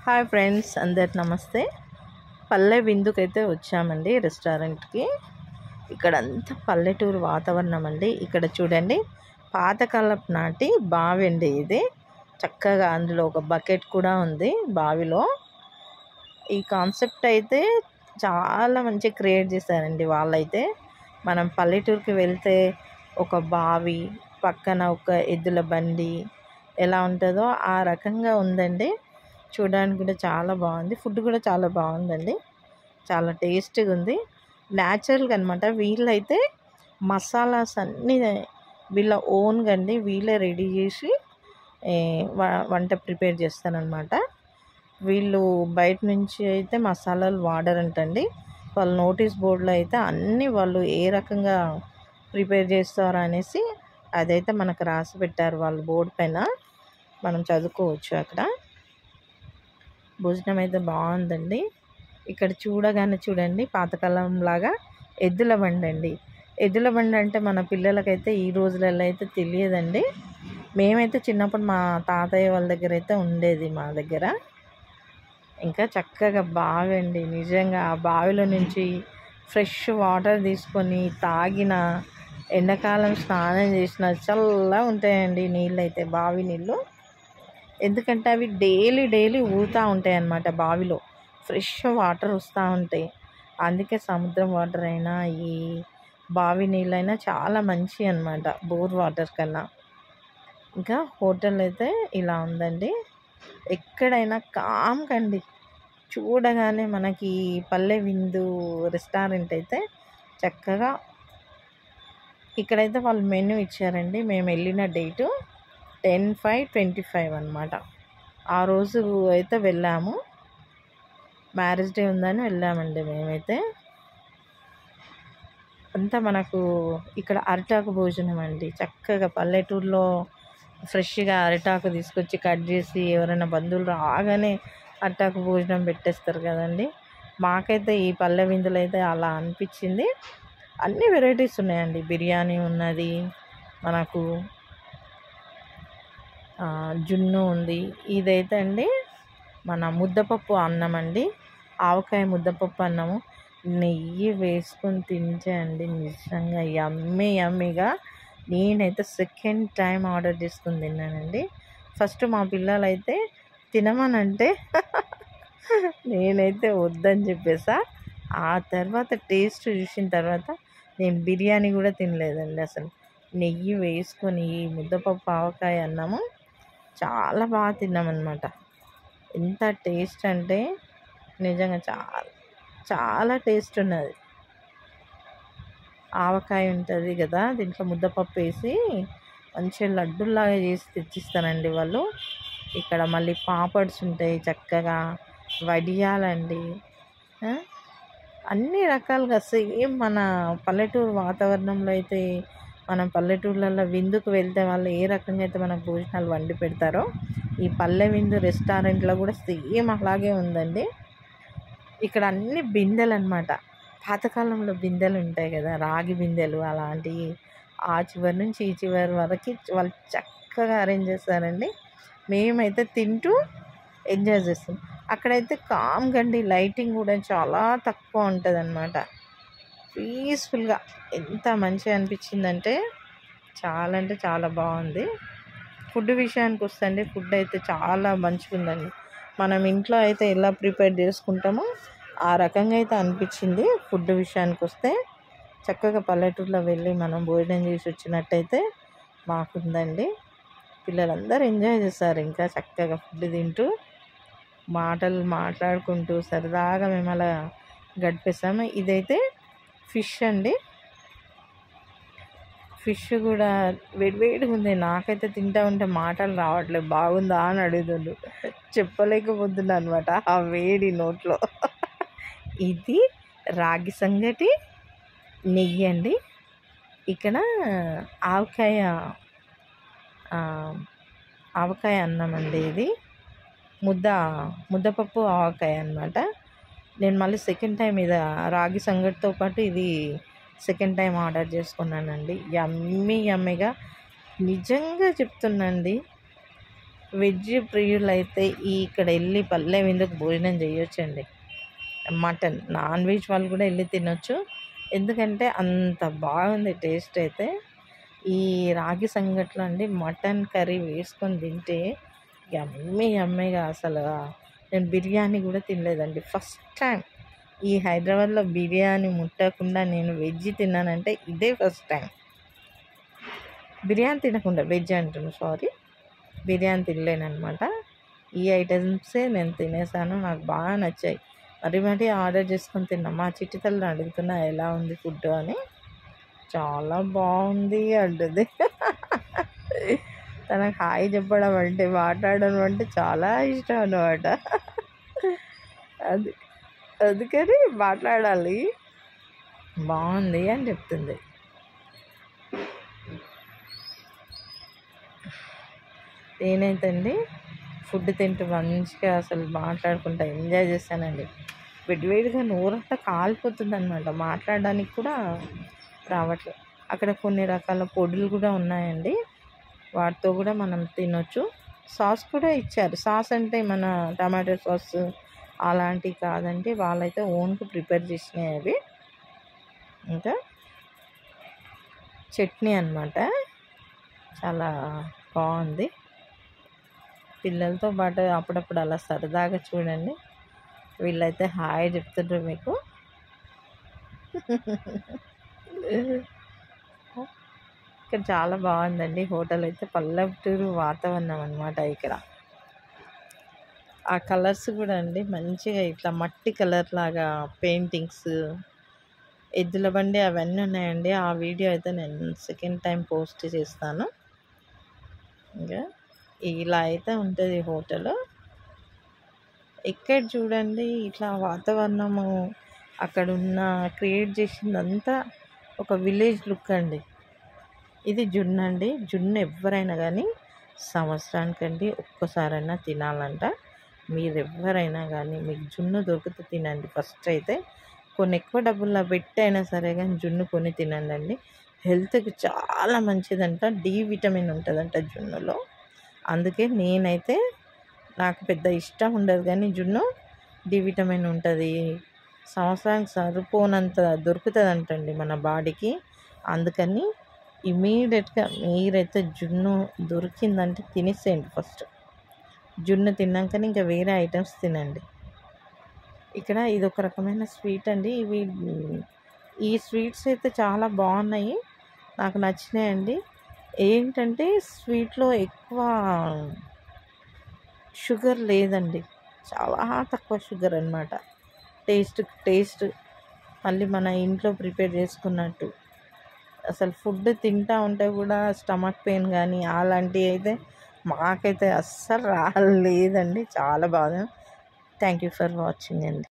Hi friends, అందరికి నమస్తే. పల్లె విందుకైతే వచ్చామండి రెస్టారెంట్కి. ఇక్కడ అంతా పల్లెటూరు వాతావరణం అండి. ఇక్కడ చూడండి, పాతకాలపు నాటి బావి అండి ఇది. చక్కగా అందులో ఒక బకెట్ కూడా ఉంది బావిలో. ఈ కాన్సెప్ట్ అయితే చాలా మంచి క్రియేట్ చేశారండి వాళ్ళైతే. మనం పల్లెటూరుకి వెళ్తే ఒక బావి పక్కన ఒక ఎద్దుల బండి ఎలా ఉంటుందో ఆ రకంగా ఉందండి. చూడడానికి కూడా చాలా బాగుంది. ఫుడ్ కూడా చాలా బాగుందండి, చాలా టేస్టీగా ఉంది. న్యాచురల్గా అనమాట. వీళ్ళైతే మసాలాస్ అన్నీ వీళ్ళ ఓన్గా అండి, వీళ్ళే రెడీ చేసి వంట ప్రిపేర్ చేస్తారనమాట. వీళ్ళు బయట నుంచి అయితే మసాలాలు వాడరంటండి. వాళ్ళ నోటీస్ బోర్డులో అయితే అన్నీ వాళ్ళు ఏ రకంగా ప్రిపేర్ చేస్తారో అనేసి అదైతే మనకు రాసి పెట్టారు వాళ్ళు బోర్డు పైన. మనం చదువుకోవచ్చు అక్కడ. భోజనం అయితే బాగుందండి. ఇక్కడ చూడగానే చూడండి, పాతకాలం లాగా ఎద్దుల బండి అండి. ఎద్దుల బండి అంటే మన పిల్లలకైతే ఈ రోజులలో అయితే తెలియదండి. మేమైతే చిన్నప్పుడు మా తాతయ్య వాళ్ళ దగ్గర అయితే ఉండేది మా దగ్గర. ఇంకా చక్కగా బావి అండి. నిజంగా ఆ బావిలో నుంచి ఫ్రెష్ వాటర్ తీసుకొని తాగిన, ఎండాకాలం స్నానం చేసిన చల్లగా ఉంటాయండి నీళ్ళు అయితే, బావి నీళ్ళు. ఎందుకంటే అవి డైలీ ఊరుతూ ఉంటాయి అన్నమాట. బావిలో ఫ్రెష్ వాటర్ వస్తూ ఉంటాయి. అందుకే సముద్రం వాటర్ అయినా ఈ బావి నీళ్ళైనా చాలా మంచి అన్నమాట బోర్ వాటర్ కన్నా. ఇంకా హోటల్ అయితే ఇలా ఉందండి. ఎక్కడైనా కామ్కండి. చూడగానే మనకి పల్లె విందు రెస్టారెంట్ అయితే చక్కగా ఇక్కడైతే వాళ్ళు మెనూ ఇచ్చారండి. మేము వెళ్ళిన డేటు 10/5/25 అనమాట. ఆ రోజు అయితే వెళ్ళాము. మ్యారేజ్ డే ఉందని వెళ్ళామండి మేమైతే. అంతా మనకు ఇక్కడ అరిటాకు భోజనం అండి. చక్కగా పల్లెటూరులో ఫ్రెష్గా అరిటాకు తీసుకొచ్చి కట్ చేసి ఎవరైనా బంధువులు రాగానే అరిటాకు భోజనం పెట్టేస్తారు కదండి. మాకైతే ఈ పల్లె విందులు అయితే అలా అనిపించింది. అన్ని వెరైటీస్ ఉన్నాయండి. బిర్యానీ ఉన్నది, మనకు జున్ను ఉంది. ఇదైతే అండి మన ముద్దపప్పు అన్నం అండి. ఆవకాయ ముద్దపప్పు అన్నము నెయ్యి వేసుకొని తింటే అండి నిజంగా యమ్మీగా. నేనైతే సెకండ్ టైం ఆర్డర్ చేసుకుని తిన్నానండి. ఫస్ట్ మా పిల్లలైతే తినమనంటే నేనైతే వద్దని చెప్పేసా. ఆ తర్వాత టేస్ట్ చూసిన తర్వాత నేను బిర్యానీ కూడా తినలేదండి అసలు. నెయ్యి వేసుకొని ఈ ముద్దపప్పు ఆవకాయ అన్నము చాలా బాగా తిన్నామన్నమాట. ఎంత టేస్ట్ అంటే నిజంగా చాలా టేస్ట్ ఉన్నది. ఆవకాయ ఉంటుంది కదా, దీంట్లో ముద్దపప్పు వేసి మంచిగా లడ్డులాగా చేసి తెచ్చిస్తానండి వాళ్ళు. ఇక్కడ మళ్ళీ పాపడ్స్ ఉంటాయి, చక్కగా వడియాలండి, అన్ని రకాలుగా సేమ్ మన పల్లెటూరు వాతావరణంలో అయితే మనం పల్లెటూర్లలో విందుకు వెళ్తే వాళ్ళు ఏ రకంగా అయితే మనకు భోజనాలు వండి పెడతారో ఈ పల్లె విందు రెస్టారెంట్లో కూడా సేమ్ అలాగే ఉందండి. ఇక్కడ అన్ని బిందెలు అనమాట. పాతకాలంలో బిందెలు ఉంటాయి కదా, రాగి బిందెలు, అలాంటివి ఆ చివరి నుంచి ఈ చివరి వరకు వాళ్ళు చక్కగా అరేంజ్ చేస్తారండి. మేమైతే తింటూ ఎంజాయ్ చేస్తాం. అక్కడైతే కామ్గండి. లైటింగ్ కూడా చాలా తక్కువ ఉంటుంది అన్నమాట. పీస్ఫుల్గా ఎంత మంచిగా అనిపించిందంటే చాలా బాగుంది. ఫుడ్ విషయానికి వస్తే ఫుడ్ అయితే చాలా మంచిగా ఉందండి. మనం ఇంట్లో అయితే ఎలా ప్రిపేర్ చేసుకుంటామో ఆ రకంగా అయితే అనిపించింది. ఫుడ్ విషయానికి వస్తే చక్కగా పల్లెటూరులో వెళ్ళి మనం భోజనం చేసి వచ్చినట్టయితే మాకుందండి. పిల్లలందరూ ఎంజాయ్ చేస్తారు. ఇంకా చక్కగా ఫుడ్ తింటూ మాటలు మాట్లాడుకుంటూ సరదాగా మేము అలా గడిపేసాము. ఇదైతే ఫిష్ అండి. ఫిష్ కూడా వేడివేడిగా ఉంది. నాకైతే తింటా ఉంటే మాటలు రావట్లేదు. బాగుందా అని అడుగుతుండు, చెప్పలేకపోతున్నా అనమాట ఆ వేడి నోట్లో. ఇది రాగి సంగటి, నెయ్యి అండి. ఇక్కడ ఆవకాయ అన్నం అండి. ఇది ముద్దపప్పు ఆవకాయ అన్నమాట. నేను మళ్ళీ సెకండ్ టైం ఇది రాగి సంగటితో పాటు ఇది సెకండ్ టైం ఆర్డర్ చేసుకున్నానండి. యమ్మీగా నిజంగా చెప్తున్నాండి. వెజ్ ప్రియులైతే ఇక్కడ వెళ్ళి పల్లె విందుకు భోజనం చేయొచ్చండి. మటన్ నాన్ వెజ్ వాళ్ళు కూడా వెళ్ళి తినొచ్చు, ఎందుకంటే అంత బాగుంది టేస్ట్ అయితే. ఈ రాగి సంగట్లో అండి మటన్ కర్రీ వేసుకొని తింటే యమ్మీగా అసలు. నేను బిర్యానీ కూడా తినలేదండి, ఫస్ట్ టైం ఈ హైదరాబాద్లో బిర్యానీ ముట్టకుండా నేను వెజ్ తిన్నానంటే ఇదే ఫస్ట్ టైం. బిర్యానీ తినకుండా వెజ్ అంటున్నాను, సారీ, బిర్యానీ తినలేనమాట. ఈ ఐటమ్సే నేను తినేసాను, నాకు బాగా నచ్చాయి. మరీ ఆర్డర్ చేసుకొని తిన్నా. మా చిట్టి తల్లిని అడుగుతున్నా ఎలా ఉంది ఫుడ్ అని. చాలా బాగుంది అంటుంది. తనకు హాయ్ చెప్పడం అంటే, మాట్లాడడం అంటే చాలా ఇష్టం అన్నమాట. అందుకని మాట్లాడాలి, బాగుంది అని చెప్తుంది. నేనైతే అండి ఫుడ్ తింటూ మంచిగా అసలు మాట్లాడుకుంటా ఎంజాయ్ చేస్తానండి. వేడివేడిగా నోరంతా కాలిపోతుంది అనమాట, మాట్లాడడానికి కూడా రావట్లేదు. అక్కడ కొన్ని రకాల పొడులు కూడా ఉన్నాయండి, వాటితో కూడా మనం తినొచ్చు. సాస్ కూడా ఇచ్చారు. సాస్ అంటే మన టమాటో సాస్ అలాంటివి కాదండి, వాళ్ళైతే ఓన్గా ప్రిపేర్ చేసినాయి అవి. ఇంకా చట్నీ అన్నమాట, చాలా బాగుంది. పిల్లలతో పాటు అప్పుడప్పుడు అలా సరదాగా చూడండి. వీళ్ళైతే హాయ్ చెప్తుండ్రు మీకు. ఇక్కడ చాలా బాగుందండి హోటల్ అయితే, పల్లెటూరు వాతావరణం అన్నమాట ఇక్కడ. ఆ కలర్స్ కూడా అండి మంచిగా ఇట్లా మట్టి కలర్ లాగా పెయింటింగ్స్, ఎద్దుల బండి అవన్నీ ఉన్నాయండి. ఆ వీడియో అయితే నేను సెకండ్ టైం పోస్ట్ చేస్తాను. ఇంకా ఇలా అయితే ఉంటుంది హోటల్. ఇక్కడ చూడండి ఇట్లా వాతావరణము అక్కడ ఉన్న క్రియేట్ చేసిందంతా ఒక విలేజ్ లుక్ అండి. ఇది జున్ను అండి. జున్ను ఎవరైనా కానీ సంవత్సరానికండి ఒక్కసారైనా తినాలంట. మీరు ఎవరైనా కానీ మీకు జున్ను దొరికితే తినండి. ఫస్ట్ అయితే కొన్ని ఎక్కువ డబ్బుల్లో పెట్టైనా సరే కానీ జున్ను కొని తినండి అండి. హెల్త్కి చాలా మంచిదంట, డి విటమిన్ ఉంటుందంట జున్నులో. అందుకే నేనైతే, నాకు పెద్ద ఇష్టం ఉండదు కానీ జున్ను డి విటమిన్ ఉంటుంది, సంవత్సరానికి సరిపోనంత దొరుకుతుంది అంటండి మన బాడీకి. అందుకని ఇమీడియట్గా మీరైతే జున్ను దొరికిందంటే తినేసేయండి. ఫస్ట్ జున్ను తిన్నాకనే ఇంకా వేరే ఐటమ్స్ తినండి. ఇక్కడ ఇది ఒక రకమైన స్వీట్ అండి. ఈ స్వీట్స్ అయితే చాలా బాగున్నాయి, నాకు నచ్చినాయండి. ఏంటంటే స్వీట్లో ఎక్కువ షుగర్ లేదండి, చాలా తక్కువ షుగర్ అన్నమాట. టేస్ట్ మళ్ళీ మన ఇంట్లో ప్రిపేర్ చేసుకున్నట్టు. అసలు ఫుడ్ తింటా ఉంటే కూడా స్టమక్ పెయిన్ కానీ అలాంటివి అయితే మాకైతే అస్సలు రాలేదండి. చాలా బాగా. థ్యాంక్ యూ ఫర్ వాచింగ్ అండి.